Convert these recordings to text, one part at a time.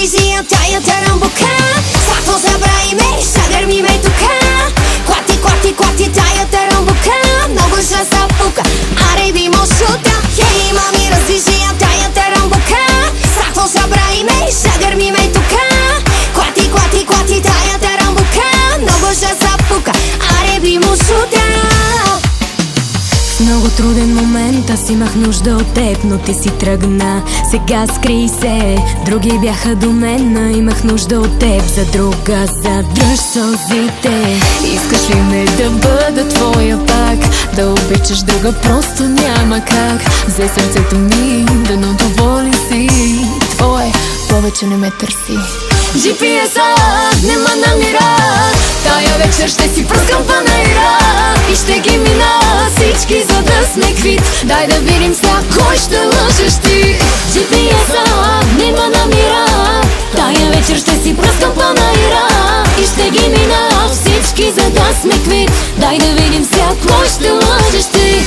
раздвижи от тая рамбука. Сакво забрави ме, шагърми ме тука. Клати тая рамбука. Много ще са пука, аре би му шута. Хей, мами, раздвижи от тая рамбука. Сакво забрави ме, шагърми ме тука. Клати тая рамбука. Много ще са пука, аре би му шута. Много труден момент, аз имах нужда от теб, но ти си тръгна. Сега скри се, други бяха до мен, но имах нужда от теб. За друга задръж сълзите. Искаш ли ме да бъда твоя пак? Да обичаш друга просто няма как. Взе сърцето ми, да не доволен си. Твое, повече не ме търси. GPS-а не ме намира. Тая вечер ще си пръскам панаира. И ще ги мина всички, за да сме квит. Дай да видим сега кой ще лъжеш ти. GPS-а не ме намира. Тая вечер ще си пръскам панаира. И ще ги мина всички, за да сме квит. Дай да видим сега кой ще лъжеш ти.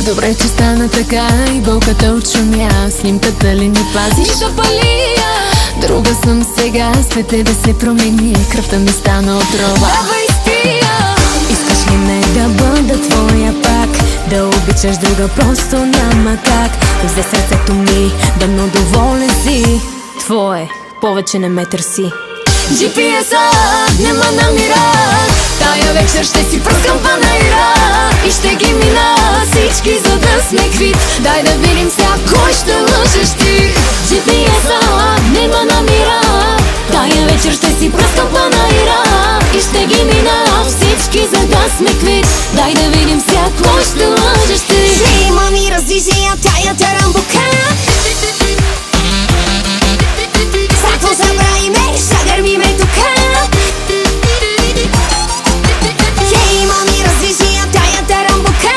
Добре, че стана така и болката отшумя. Снимката ли ни пазиш? Запалия. Друга съм сега, след тебе се промени. Кръвта ми стана отрова. Дава изпия. Искаш ли ме да бъда твоя пак? Да обичаш друга просто няма как. Взе сърцето ми, да но доволен си. Твое, повече не ме търси. GPS-а не ме намира. Тая вечер ще си пръскам панаира. И ще ги мина всички, за да сме квит. Дай да видим сега кой ще лъжеш ти. GPS-а не ме намира. Тая вечер ще си пръскам панаира. И ще ги мина всички, за да сме квит. Дай да видим сега кой ще лъжеш ти. Хей, мами, раздвижи от тая рамбука. Сакво забрави ме, шагърми ме тука. Хей, мами, раздвижи от тая рамбука.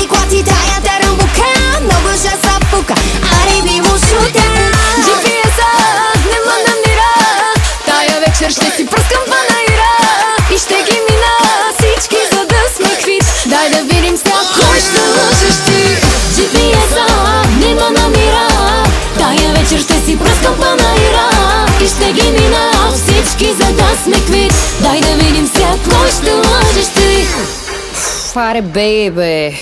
Клати тая рамбука. Много ще са пука, аре би му шута. GPS-а не ме намира. Тая вечер ще си пръскам панаира. И ще ги мина всички, за да сме квит. Дай да видим сега кой ще лъжеш ти. GPS-а не ме намира. Тая вечер ще си пръскам панаира. И ще ги мина всички, за да сме квит. Дай да видим сега кой ще лъжеш ти. Аре, бейбе.